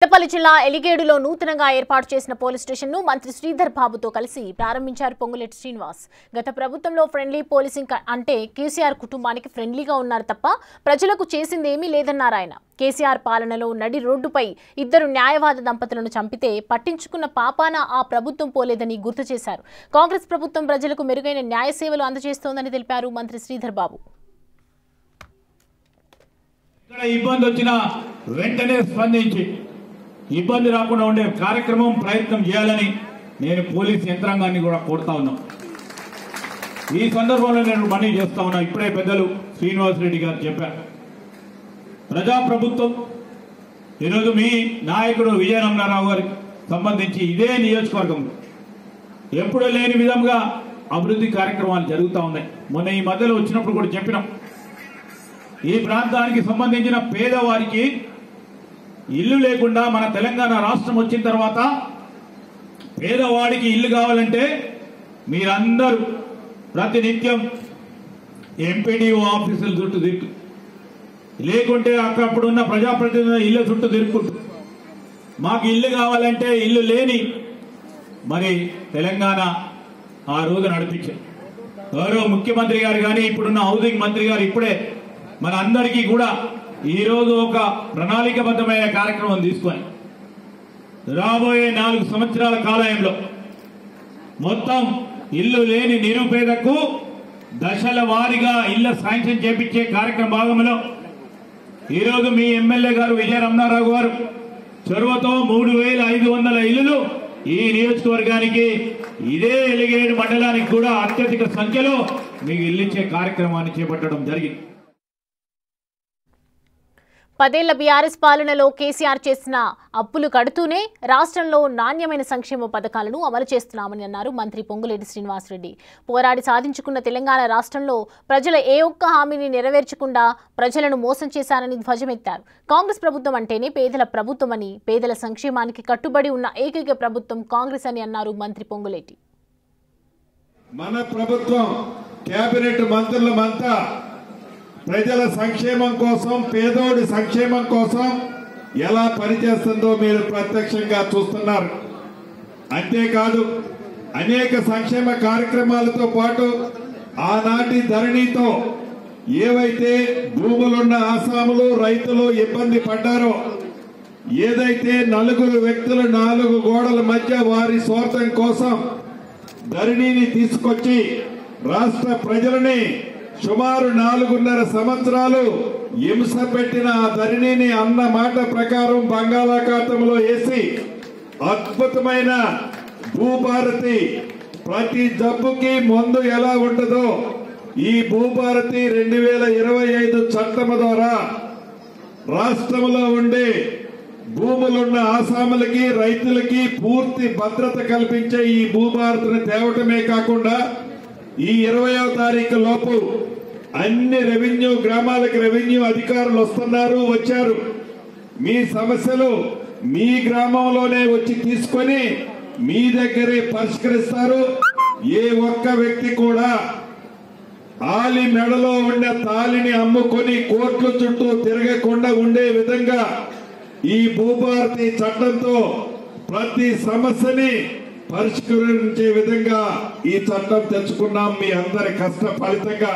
పెద్దపల్లి జిల్లా ఎలిగేడులో నూతనంగా ఏర్పాటు చేసిన పోలీస్ స్టేషన్ ను మంత్రి శ్రీధర్ బాబుతో కలిసి ప్రారంభించారు పొంగులేటి శ్రీనివాస్. గత ప్రభుత్వంలో ఫ్రెండ్లీ పోలీసింగ్ అంటే కేసీఆర్ కుటుంబానికి ఫ్రెండ్లీగా ఉన్నారు తప్ప ప్రజలకు చేసిందేమీ లేదన్నారు ఆయన. కేసీఆర్ పాలనలో నడి రోడ్డుపై ఇద్దరు న్యాయవాద దంపతులను చంపితే పట్టించుకున్న పాపాన ఆ ప్రభుత్వం పోలేదని గుర్తు చేశారు. కాంగ్రెస్ ప్రభుత్వం ప్రజలకు మెరుగైన న్యాయ సేవలు అందజేస్తోందని తెలిపారు మంత్రి శ్రీధర్ బాబు. ఇబ్బంది వచ్చినా వెంటనే స్పందించి ఇబ్బంది రాకుండా ఉండే కార్యక్రమం ప్రయత్నం చేయాలని నేను పోలీస్ యంత్రాంగాన్ని కూడా కోరుతా ఉన్నా. ఈ సందర్భంలో నేను మనవి చేస్తా ఉన్నా. ఇప్పుడే పెద్దలు శ్రీనివాస్ రెడ్డి గారు చెప్పారు, ప్రజాప్రభుత్వం ఈరోజు మీ నాయకుడు విజయరమణారావు గారికి సంబంధించి ఇదే నియోజకవర్గం ఎప్పుడూ లేని విధంగా అభివృద్ధి కార్యక్రమాలు జరుగుతూ ఉన్నాయి. మొన్న ఈ మధ్యలో వచ్చినప్పుడు కూడా చెప్పినాం, ఈ ప్రాంతానికి సంబంధించిన పేదవారికి ఇల్లు లేకుండా మన తెలంగాణ రాష్ట్రం వచ్చిన తర్వాత పేదవాడికి ఇల్లు కావాలంటే మీరందరూ ప్రతినిత్యం ఎంపీడీఓ ఆఫీసుల చుట్టూ తిరుగు, లేకుంటే అక్కడున్న ప్రజాప్రతినిధుల ఇళ్ళ చుట్టూ తిరుగుకుంటూ మాకు ఇల్లు కావాలంటే ఇల్లు లేని మరి తెలంగాణ ఆ రోజు నడిపించారు. గౌరవ ముఖ్యమంత్రి గారు కానీ ఇప్పుడున్న హౌసింగ్ మంత్రి గారు ఇప్పుడే మన అందరికీ కూడా ఈరోజు ఒక ప్రణాళికబద్ధమైన కార్యక్రమం తీసుకొని రాబోయే 4 సంవత్సరాల కాలంలో మొత్తం ఇల్లు లేని నిరుపేదకు దశల వారీగా ఇళ్ల శాంక్షన్ చేపించే కార్యక్రమ భాగంలో ఈరోజు మీ ఎమ్మెల్యే గారు విజయరమణారావు గారు చొరవతో 3500 ఇళ్లు ఈ నియోజకవర్గానికి ఇదే ఎలిగేడు మండలానికి కూడా అత్యధిక సంఖ్యలో మీకు ఇల్లిచ్చే కార్యక్రమాన్ని చేపట్టడం జరిగింది. 10 ఏళ్ల బీఆర్ఎస్ పాలనలో కేసీఆర్ చేసిన అప్పులు కడుతూనే రాష్ట్రంలో నాణ్యమైన సంక్షేమ పథకాలను అమలు చేస్తున్నామని అన్నారు మంత్రి పొంగులేటి శ్రీనివాసరెడ్డి. పోరాడి సాధించుకున్న తెలంగాణ రాష్ట్రంలో ప్రజల ఏ ఒక్క హామీని నెరవేర్చకుండా ప్రజలను మోసం చేశారని ధ్వజమెత్తారు. కాంగ్రెస్ ప్రభుత్వం అంటేనే పేదల ప్రభుత్వమని, పేదల సంక్షేమానికి కట్టుబడి ఉన్న ఏకైక ప్రభుత్వం కాంగ్రెస్ అని అన్నారు మంత్రి పొంగులేటి. మన ప్రభుత్వం కేబినెట్ మంత్రులమంతా ప్రజల సంక్షేమం కోసం, పేదోడి సంక్షేమం కోసం ఎలా పనిచేస్తుందో మీరు ప్రత్యక్షంగా చూస్తున్నారు. అంతేకాదు అనేక సంక్షేమ కార్యక్రమాలతో పాటు ఆనాటి ధరణితో ఏవైతే భూములున్న ఆసాములు, రైతులు ఇబ్బంది పడ్డారో, ఏదైతే 4 వ్యక్తులు 4 గోడల మధ్య వారి స్వార్థం కోసం ధరణిని తీసుకొచ్చి రాష్ట్ర ప్రజలని సుమారు 4.5 సంవత్సరాలు హింస పెట్టిన ఆ ధరణిని అన్న మాట ప్రకారం బంగాళాఖాతంలో వేసి అద్భుతమైన భూభారతి, ప్రతి జబ్బుకి మందు ఎలా ఉంటుందో ఈ భూభారతి 2025 చట్టం ద్వారా రాష్ట్రంలో ఉండే భూములున్న ఆసాములకి, రైతులకి పూర్తి భద్రత కల్పించే ఈ భూభారతిని తేవటమే కాకుండా ఈ 20వ తారీఖు లోపు అన్ని రెవెన్యూ గ్రామాలకు రెవెన్యూ అధికారులు వచ్చారు. మీ సమస్యలు మీ గ్రామంలోనే వచ్చి తీసుకొని మీ దగ్గరే పరిష్కరిస్తారు. ఏ ఒక్క వ్యక్తి కూడా ఆలి మెడలో ఉండే తాలిని అమ్ముకొని కోర్టుల చుట్టూ తిరగకుండా ఉండే విధంగా ఈ భూభారతి చట్టంతో ప్రతి సమస్యని పరిష్కరించే విధంగా ఈ చట్టం తెచ్చుకున్నాం మీ అందరి కష్ట ఫలితంగా.